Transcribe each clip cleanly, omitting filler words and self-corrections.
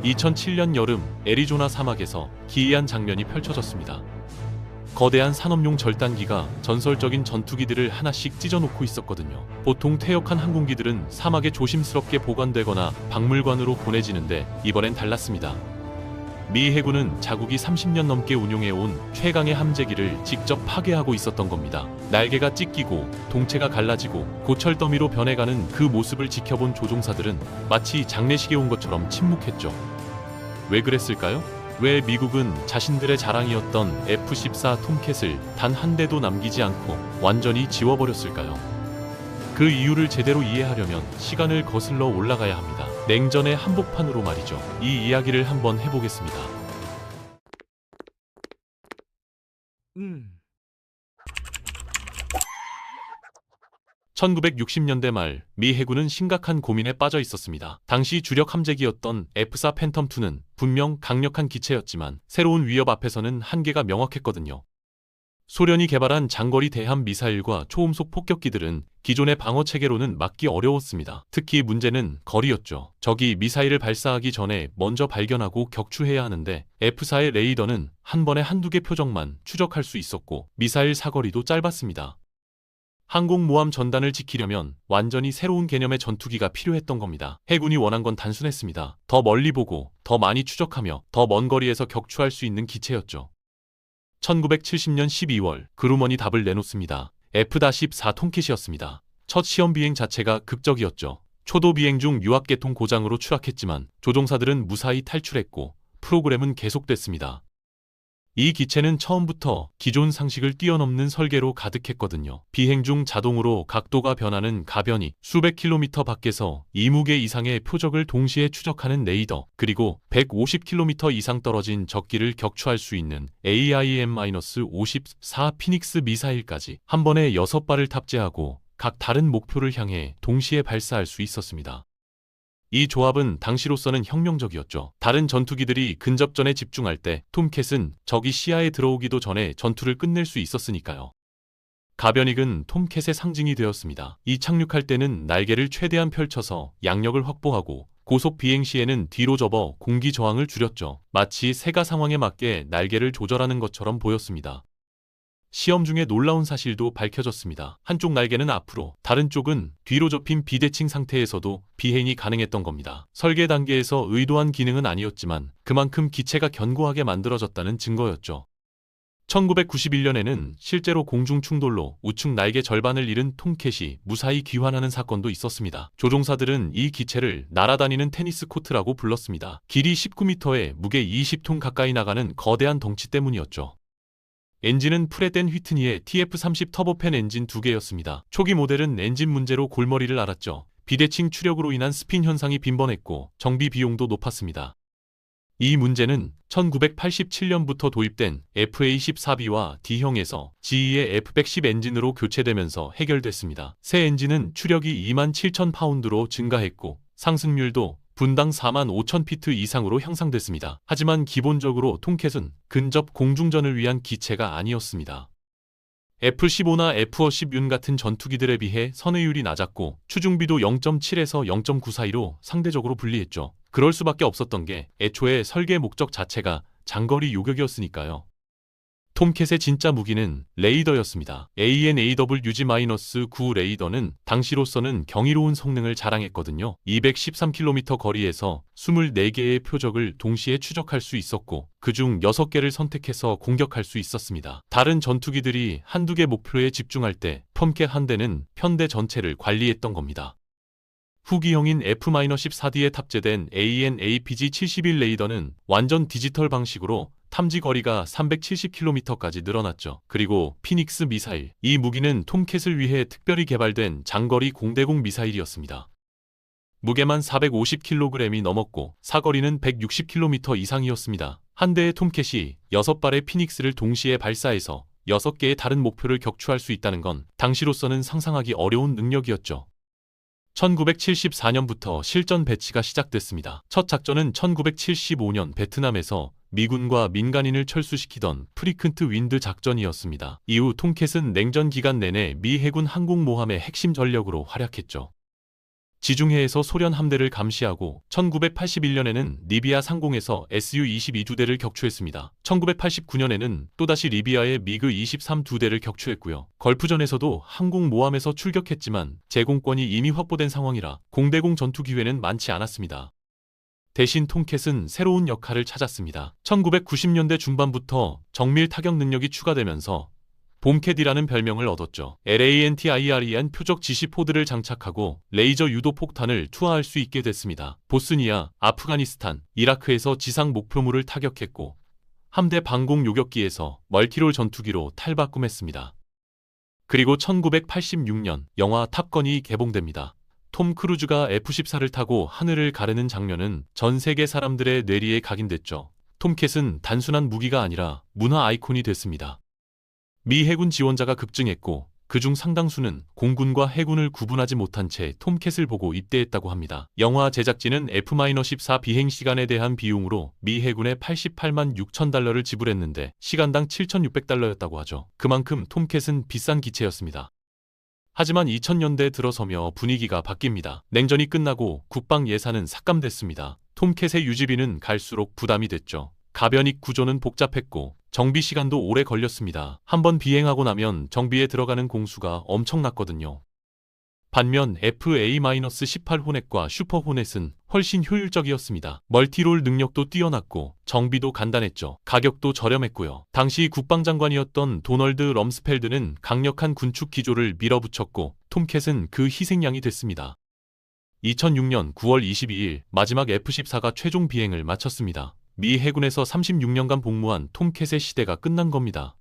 2007년 여름 애리조나 사막에서 기이한 장면이 펼쳐졌습니다. 거대한 산업용 절단기가 전설적인 전투기들을 하나씩 찢어놓고 있었거든요. 보통 퇴역한 항공기들은 사막에 조심스럽게 보관되거나 박물관으로 보내지는데 이번엔 달랐습니다. 미 해군은 자국이 30년 넘게 운용해온 최강의 함재기를 직접 파괴하고 있었던 겁니다. 날개가 찢기고 동체가 갈라지고 고철더미로 변해가는 그 모습을 지켜본 조종사들은 마치 장례식에 온 것처럼 침묵했죠. 왜 그랬을까요? 왜 미국은 자신들의 자랑이었던 F-14 톰캣을 단 한 대도 남기지 않고 완전히 지워버렸을까요? 그 이유를 제대로 이해하려면 시간을 거슬러 올라가야 합니다. 냉전의 한복판으로 말이죠. 이 이야기를 한번 해보겠습니다. 1960년대 말 미 해군은 심각한 고민에 빠져 있었습니다. 당시 주력 함재기였던 F-4 팬텀2는 분명 강력한 기체였지만 새로운 위협 앞에서는 한계가 명확했거든요. 소련이 개발한 장거리 대함 미사일과 초음속 폭격기들은 기존의 방어 체계로는 막기 어려웠습니다. 특히 문제는 거리였죠. 적이 미사일을 발사하기 전에 먼저 발견하고 격추해야 하는데 F-4의 레이더는 한 번에 한두 개 표적만 추적할 수 있었고 미사일 사거리도 짧았습니다. 항공모함 전단을 지키려면 완전히 새로운 개념의 전투기가 필요했던 겁니다. 해군이 원한 건 단순했습니다. 더 멀리 보고 더 많이 추적하며 더 먼 거리에서 격추할 수 있는 기체였죠. 1970년 12월 그루먼이 답을 내놓습니다. F-14 톰캣이었습니다. 첫 시험 비행 자체가 극적이었죠. 초도 비행 중 유압계통 고장으로 추락했지만 조종사들은 무사히 탈출했고 프로그램은 계속됐습니다. 이 기체는 처음부터 기존 상식을 뛰어넘는 설계로 가득했거든요. 비행 중 자동으로 각도가 변하는 가변이, 수백 킬로미터 밖에서 2무게 이상의 표적을 동시에 추적하는 레이더, 그리고 150km 이상 떨어진 적기를 격추할 수 있는 AIM-54 피닉스 미사일까지 한 번에 6발을 탑재하고 각 다른 목표를 향해 동시에 발사할 수 있었습니다. 이 조합은 당시로서는 혁명적이었죠. 다른 전투기들이 근접전에 집중할 때 톰캣은 적이 시야에 들어오기도 전에 전투를 끝낼 수 있었으니까요. 가변익은 톰캣의 상징이 되었습니다. 이 착륙할 때는 날개를 최대한 펼쳐서 양력을 확보하고 고속 비행 시에는 뒤로 접어 공기 저항을 줄였죠. 마치 새가 상황에 맞게 날개를 조절하는 것처럼 보였습니다. 시험 중에 놀라운 사실도 밝혀졌습니다. 한쪽 날개는 앞으로, 다른 쪽은 뒤로 접힌 비대칭 상태에서도 비행이 가능했던 겁니다. 설계 단계에서 의도한 기능은 아니었지만 그만큼 기체가 견고하게 만들어졌다는 증거였죠. 1991년에는 실제로 공중 충돌로 우측 날개 절반을 잃은 톰캣이 무사히 귀환하는 사건도 있었습니다. 조종사들은 이 기체를 날아다니는 테니스 코트라고 불렀습니다. 길이 19m에 무게 20톤 가까이 나가는 거대한 덩치 때문이었죠. 엔진은 프렛 앤 휘트니의 TF30 터보팬 엔진 2개였습니다. 초기 모델은 엔진 문제로 골머리를 앓았죠. 비대칭 추력으로 인한 스핀 현상이 빈번했고 정비 비용도 높았습니다. 이 문제는 1987년부터 도입된 FA14B와 D형에서 GE의 F110 엔진으로 교체되면서 해결됐습니다. 새 엔진은 추력이 27,000파운드로 증가했고 상승률도 분당 45,000피트 이상으로 향상됐습니다. 하지만 기본적으로 톰캣은 근접 공중전을 위한 기체가 아니었습니다. F-15나 F-50윤 같은 전투기들에 비해 선회율이 낮았고 추중비도 0.7에서 0.9 사이로 상대적으로 불리했죠. 그럴 수밖에 없었던 게 애초에 설계 목적 자체가 장거리 요격이었으니까요. 톰캣의 진짜 무기는 레이더였습니다. AN/AWG-9 레이더는 당시로서는 경이로운 성능을 자랑했거든요. 213km 거리에서 24개의 표적을 동시에 추적할 수 있었고 그중 6개를 선택해서 공격할 수 있었습니다. 다른 전투기들이 한두 개 목표에 집중할 때 톰캣 한 대는 편대 전체를 관리했던 겁니다. 후기형인 F-14D에 탑재된 AN/APG-71 레이더는 완전 디지털 방식으로 탐지 거리가 370km까지 늘어났죠. 그리고 피닉스 미사일, 이 무기는 톰캣을 위해 특별히 개발된 장거리 공대공 미사일이었습니다. 무게만 450kg이 넘었고 사거리는 160km 이상이었습니다. 한 대의 톰캣이 6발의 피닉스를 동시에 발사해서 6개의 다른 목표를 격추할 수 있다는 건 당시로서는 상상하기 어려운 능력이었죠. 1974년부터 실전 배치가 시작됐습니다. 첫 작전은 1975년 베트남에서 미군과 민간인을 철수시키던 프리큰트 윈드 작전이었습니다. 이후 톰캣은 냉전 기간 내내 미 해군 항공모함의 핵심 전력으로 활약했죠. 지중해에서 소련 함대를 감시하고 1981년에는 리비아 상공에서 Su-22 두 대를 격추했습니다. 1989년에는 또다시 리비아의 미그 23 두 대를 격추했고요. 걸프전에서도 항공모함에서 출격했지만 제공권이 이미 확보된 상황이라 공대공 전투 기회는 많지 않았습니다. 대신 톰캣은 새로운 역할을 찾았습니다. 1990년대 중반부터 정밀 타격 능력이 추가되면서 봄캣이라는 별명을 얻었죠. LANTIRE한 표적 지시 포드를 장착하고 레이저 유도 폭탄을 투하할 수 있게 됐습니다. 보스니아, 아프가니스탄, 이라크에서 지상 목표물을 타격했고 함대 방공 요격기에서 멀티롤 전투기로 탈바꿈했습니다. 그리고 1986년 영화 탑건이 개봉됩니다. 톰 크루즈가 F-14를 타고 하늘을 가르는 장면은 전 세계 사람들의 뇌리에 각인됐죠. 톰캣은 단순한 무기가 아니라 문화 아이콘이 됐습니다. 미 해군 지원자가 급증했고 그중 상당수는 공군과 해군을 구분하지 못한 채 톰캣을 보고 입대했다고 합니다. 영화 제작진은 F-14 비행 시간에 대한 비용으로 미 해군에 88만 6천 달러를 지불했는데 시간당 7,600달러였다고 하죠. 그만큼 톰캣은 비싼 기체였습니다. 하지만 2000년대 들어서며 분위기가 바뀝니다. 냉전이 끝나고 국방 예산은 삭감됐습니다. 톰캣의 유지비는 갈수록 부담이 됐죠. 가변익 구조는 복잡했고 정비 시간도 오래 걸렸습니다. 한번 비행하고 나면 정비에 들어가는 공수가 엄청났거든요. 반면 FA-18 호넷과 슈퍼 호넷은 훨씬 효율적이었습니다. 멀티롤 능력도 뛰어났고 정비도 간단했죠. 가격도 저렴했고요. 당시 국방장관이었던 도널드 럼스펠드는 강력한 군축 기조를 밀어붙였고 톰캣은 그 희생양이 됐습니다. 2006년 9월 22일 마지막 F-14가 최종 비행을 마쳤습니다. 미 해군에서 36년간 복무한 톰캣의 시대가 끝난 겁니다.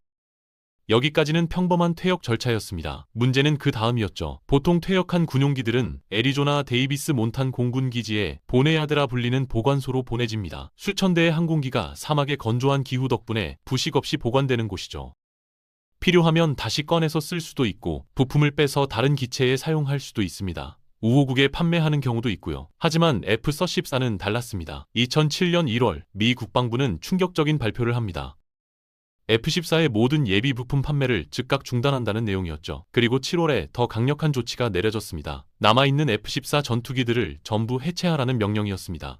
여기까지는 평범한 퇴역 절차였습니다. 문제는 그 다음이었죠. 보통 퇴역한 군용기들은 애리조나 데이비스 몬탄 공군기지에 보네야드라 불리는 보관소로 보내집니다. 수천 대의 항공기가 사막의 건조한 기후 덕분에 부식 없이 보관되는 곳이죠. 필요하면 다시 꺼내서 쓸 수도 있고 부품을 빼서 다른 기체에 사용할 수도 있습니다. 우호국에 판매하는 경우도 있고요. 하지만 F-14는 달랐습니다. 2007년 1월 미 국방부는 충격적인 발표를 합니다. F-14의 모든 예비 부품 판매를 즉각 중단한다는 내용이었죠. 그리고 7월에 더 강력한 조치가 내려졌습니다. 남아있는 F-14 전투기들을 전부 해체하라는 명령이었습니다.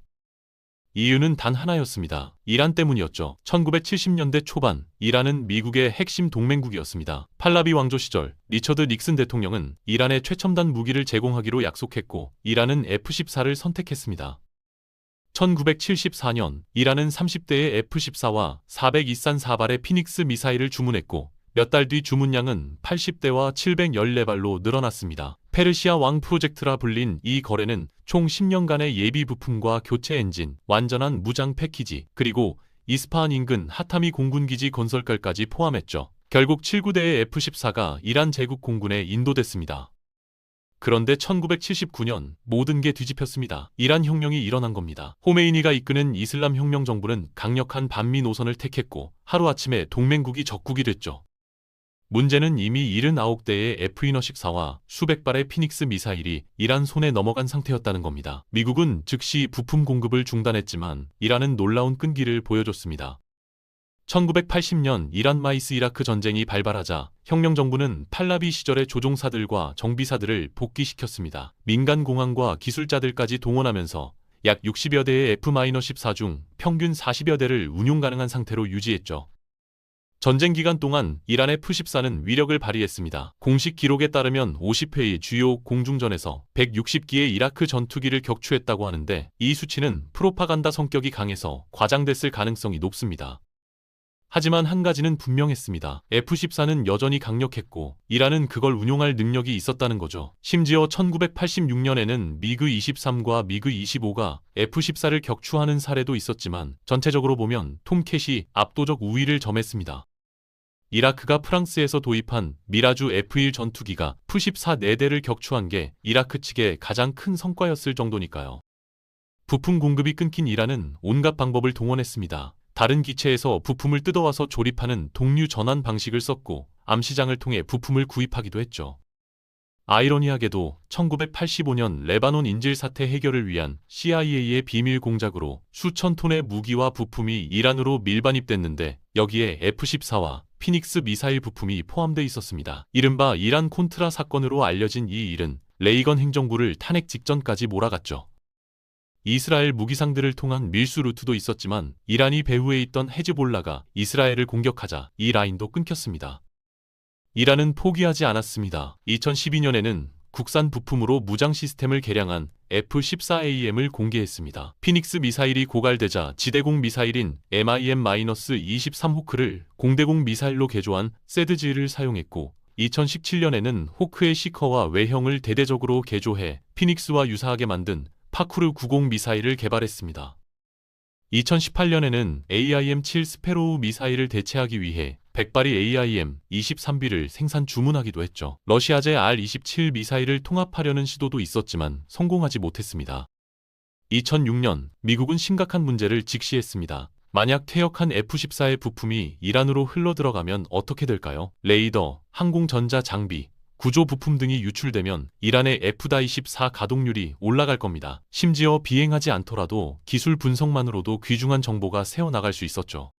이유는 단 하나였습니다. 이란 때문이었죠. 1970년대 초반 이란은 미국의 핵심 동맹국이었습니다. 팔라비 왕조 시절 리처드 닉슨 대통령은 이란에 최첨단 무기를 제공하기로 약속했고 이란은 F-14를 선택했습니다. 1974년 이란은 30대의 F-14와 400이산 4발의 피닉스 미사일을 주문했고 몇 달 뒤 주문량은 80대와 714발로 늘어났습니다. 페르시아 왕 프로젝트라 불린 이 거래는 총 10년간의 예비 부품과 교체 엔진, 완전한 무장 패키지, 그리고 이스파한 인근 하타미 공군기지 건설까지 포함했죠. 결국 7구대의 F-14가 이란 제국 공군에 인도됐습니다. 그런데 1979년 모든 게 뒤집혔습니다. 이란 혁명이 일어난 겁니다. 호메이니가 이끄는 이슬람 혁명 정부는 강력한 반미 노선을 택했고 하루아침에 동맹국이 적국이 됐죠. 문제는 이미 79대의 F-14와 수백 발의 피닉스 미사일이 이란 손에 넘어간 상태였다는 겁니다. 미국은 즉시 부품 공급을 중단했지만 이란은 놀라운 끈기를 보여줬습니다. 1980년 이란 마이스 이라크 전쟁이 발발하자 혁명정부는 팔라비 시절의 조종사들과 정비사들을 복귀시켰습니다. 민간 공항과 기술자들까지 동원하면서 약 60여 대의 F-14 중 평균 40여 대를 운용 가능한 상태로 유지했죠. 전쟁 기간 동안 이란의 F-14는 위력을 발휘했습니다. 공식 기록에 따르면 50회의 주요 공중전에서 160기의 이라크 전투기를 격추했다고 하는데 이 수치는 프로파간다 성격이 강해서 과장됐을 가능성이 높습니다. 하지만 한 가지는 분명했습니다. F-14는 여전히 강력했고 이란은 그걸 운용할 능력이 있었다는 거죠. 심지어 1986년에는 미그 23과 미그 25가 F-14를 격추하는 사례도 있었지만 전체적으로 보면 톰캣이 압도적 우위를 점했습니다. 이라크가 프랑스에서 도입한 미라주 F-1 전투기가 F-14 4대를 격추한 게 이라크 측의 가장 큰 성과였을 정도니까요. 부품 공급이 끊긴 이란은 온갖 방법을 동원했습니다. 다른 기체에서 부품을 뜯어와서 조립하는 동류 전환 방식을 썼고 암시장을 통해 부품을 구입하기도 했죠. 아이러니하게도 1985년 레바논 인질 사태 해결을 위한 CIA의 비밀 공작으로 수천 톤의 무기와 부품이 이란으로 밀반입됐는데 여기에 F-14와 피닉스 미사일 부품이 포함돼 있었습니다. 이른바 이란 콘트라 사건으로 알려진 이 일은 레이건 행정부를 탄핵 직전까지 몰아갔죠. 이스라엘 무기상들을 통한 밀수 루트도 있었지만 이란이 배후에 있던 헤즈볼라가 이스라엘을 공격하자 이 라인도 끊겼습니다. 이란은 포기하지 않았습니다. 2012년에는 국산 부품으로 무장 시스템을 개량한 F-14AM을 공개했습니다. 피닉스 미사일이 고갈되자 지대공 미사일인 MIM-23 호크를 공대공 미사일로 개조한 세드즈를 사용했고 2017년에는 호크의 시커와 외형을 대대적으로 개조해 피닉스와 유사하게 만든 파쿠르 90 미사일을 개발했습니다. 2018년에는 AIM-7 스페로우 미사일을 대체하기 위해 100발이 AIM-23B를 생산 주문하기도 했죠. 러시아제 R-27 미사일을 통합하려는 시도도 있었지만 성공하지 못했습니다. 2006년 미국은 심각한 문제를 직시했습니다. 만약 퇴역한 F-14의 부품이 이란으로 흘러들어가면 어떻게 될까요? 레이더, 항공전자 장비, 구조 부품 등이 유출되면 이란의 F-24 가동률이 올라갈 겁니다. 심지어 비행하지 않더라도 기술 분석만으로도 귀중한 정보가 새어나갈 수 있었죠.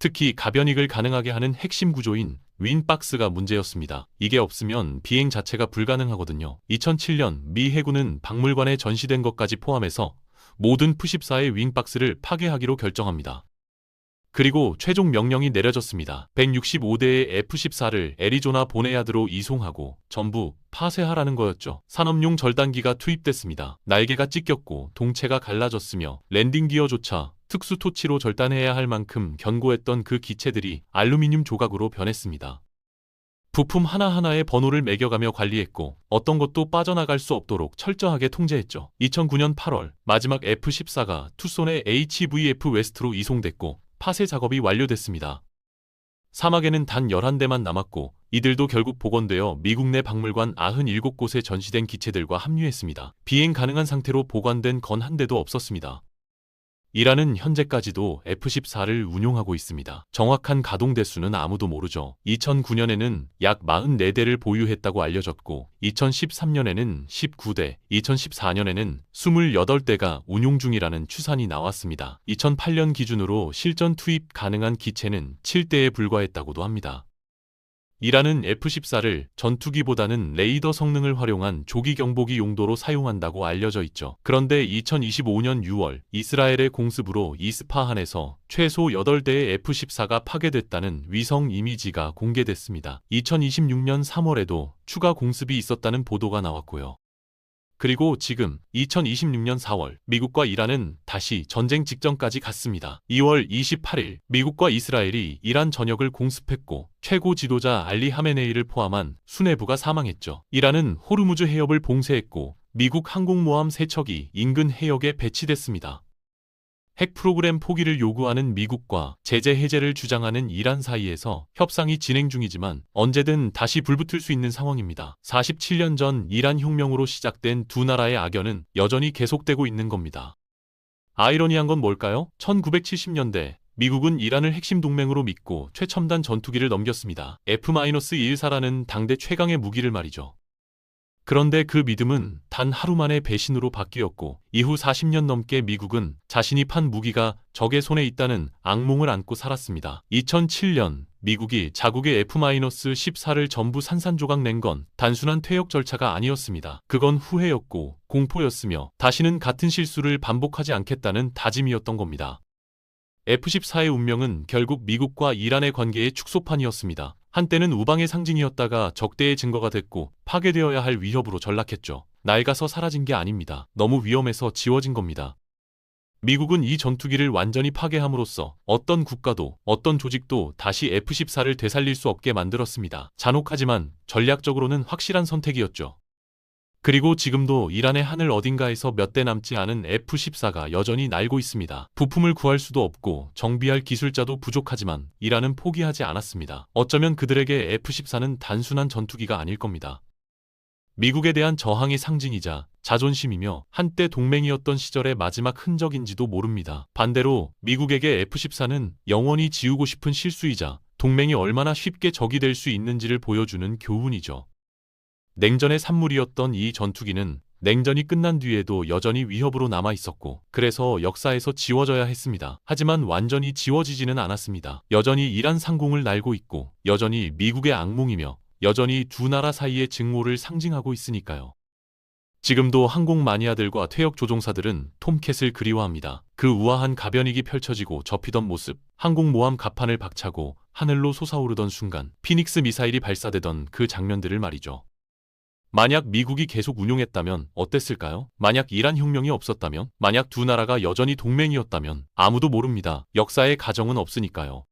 특히 가변익을 가능하게 하는 핵심 구조인 윈박스가 문제였습니다. 이게 없으면 비행 자체가 불가능하거든요. 2007년 미 해군은 박물관에 전시된 것까지 포함해서 모든 F-14의 윙박스를 파괴하기로 결정합니다. 그리고 최종 명령이 내려졌습니다. 165대의 F-14를 애리조나 보네야드로 이송하고 전부 파쇄하라는 거였죠. 산업용 절단기가 투입됐습니다. 날개가 찢겼고 동체가 갈라졌으며 랜딩 기어조차 특수 토치로 절단해야 할 만큼 견고했던 그 기체들이 알루미늄 조각으로 변했습니다. 부품 하나하나에 번호를 매겨가며 관리했고 어떤 것도 빠져나갈 수 없도록 철저하게 통제했죠. 2009년 8월 마지막 F-14가 투손의 HVF 웨스트로 이송됐고 파쇄 작업이 완료됐습니다. 사막에는 단 11대만 남았고 이들도 결국 복원되어 미국 내 박물관 97곳에 전시된 기체들과 합류했습니다. 비행 가능한 상태로 보관된 건 한 대도 없었습니다. 이란은 현재까지도 F-14를 운용하고 있습니다. 정확한 가동 대수는 아무도 모르죠. 2009년에는 약 44대를 보유했다고 알려졌고 2013년에는 19대, 2014년에는 28대가 운용 중이라는 추산이 나왔습니다. 2008년 기준으로 실전 투입 가능한 기체는 7대에 불과했다고도 합니다. 이란은 F-14를 전투기보다는 레이더 성능을 활용한 조기 경보기 용도로 사용한다고 알려져 있죠. 그런데 2025년 6월 이스라엘의 공습으로 이스파한에서 최소 8대의 F-14가 파괴됐다는 위성 이미지가 공개됐습니다. 2026년 3월에도 추가 공습이 있었다는 보도가 나왔고요. 그리고 지금 2026년 4월 미국과 이란은 다시 전쟁 직전까지 갔습니다. 2월 28일 미국과 이스라엘이 이란 전역을 공습했고 최고 지도자 알리 하메네이를 포함한 수뇌부가 사망했죠. 이란은 호르무즈 해협을 봉쇄했고 미국 항공모함 3척이 인근 해역에 배치됐습니다. 핵 프로그램 포기를 요구하는 미국과 제재 해제를 주장하는 이란 사이에서 협상이 진행 중이지만 언제든 다시 불붙을 수 있는 상황입니다. 47년 전 이란 혁명으로 시작된 두 나라의 악연은 여전히 계속되고 있는 겁니다. 아이러니한 건 뭘까요? 1970년대 미국은 이란을 핵심 동맹으로 믿고 최첨단 전투기를 넘겼습니다. F-114라는 당대 최강의 무기를 말이죠. 그런데 그 믿음은 단 하루 만에 배신으로 바뀌었고 이후 40년 넘게 미국은 자신이 판 무기가 적의 손에 있다는 악몽을 안고 살았습니다. 2007년 미국이 자국의 F-14를 전부 산산조각 낸 건 단순한 퇴역 절차가 아니었습니다. 그건 후회였고 공포였으며 다시는 같은 실수를 반복하지 않겠다는 다짐이었던 겁니다. F-14의 운명은 결국 미국과 이란의 관계의 축소판이었습니다. 한때는 우방의 상징이었다가 적대의 증거가 됐고 파괴되어야 할 위협으로 전락했죠. 낡아서 사라진 게 아닙니다. 너무 위험해서 지워진 겁니다. 미국은 이 전투기를 완전히 파괴함으로써 어떤 국가도 어떤 조직도 다시 F-14를 되살릴 수 없게 만들었습니다. 잔혹하지만 전략적으로는 확실한 선택이었죠. 그리고 지금도 이란의 하늘 어딘가에서 몇 대 남지 않은 F-14가 여전히 날고 있습니다. 부품을 구할 수도 없고 정비할 기술자도 부족하지만 이란은 포기하지 않았습니다. 어쩌면 그들에게 F-14는 단순한 전투기가 아닐 겁니다. 미국에 대한 저항의 상징이자 자존심이며 한때 동맹이었던 시절의 마지막 흔적인지도 모릅니다. 반대로 미국에게 F-14는 영원히 지우고 싶은 실수이자 동맹이 얼마나 쉽게 적이 될 수 있는지를 보여주는 교훈이죠. 냉전의 산물이었던 이 전투기는 냉전이 끝난 뒤에도 여전히 위협으로 남아 있었고 그래서 역사에서 지워져야 했습니다. 하지만 완전히 지워지지는 않았습니다. 여전히 이란 상공을 날고 있고 여전히 미국의 악몽이며 여전히 두 나라 사이의 증오를 상징하고 있으니까요. 지금도 항공 마니아들과 퇴역 조종사들은 톰캣을 그리워합니다. 그 우아한 가변익이 펼쳐지고 접히던 모습, 항공모함 갑판을 박차고 하늘로 솟아오르던 순간, 피닉스 미사일이 발사되던 그 장면들을 말이죠. 만약 미국이 계속 운용했다면 어땠을까요? 만약 이란 혁명이 없었다면? 만약 두 나라가 여전히 동맹이었다면? 아무도 모릅니다. 역사의 가정은 없으니까요.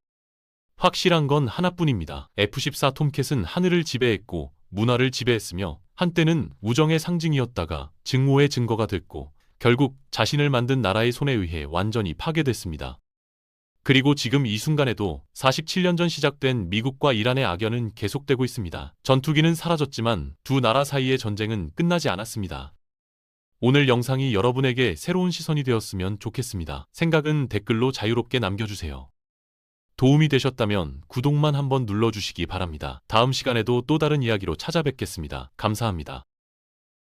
확실한 건 하나뿐입니다. F-14 톰캣은 하늘을 지배했고 문화를 지배했으며 한때는 우정의 상징이었다가 증오의 증거가 됐고 결국 자신을 만든 나라의 손에 의해 완전히 파괴됐습니다. 그리고 지금 이 순간에도 47년 전 시작된 미국과 이란의 악연은 계속되고 있습니다. 전투기는 사라졌지만 두 나라 사이의 전쟁은 끝나지 않았습니다. 오늘 영상이 여러분에게 새로운 시선이 되었으면 좋겠습니다. 생각은 댓글로 자유롭게 남겨주세요. 도움이 되셨다면 구독만 한번 눌러주시기 바랍니다. 다음 시간에도 또 다른 이야기로 찾아뵙겠습니다. 감사합니다.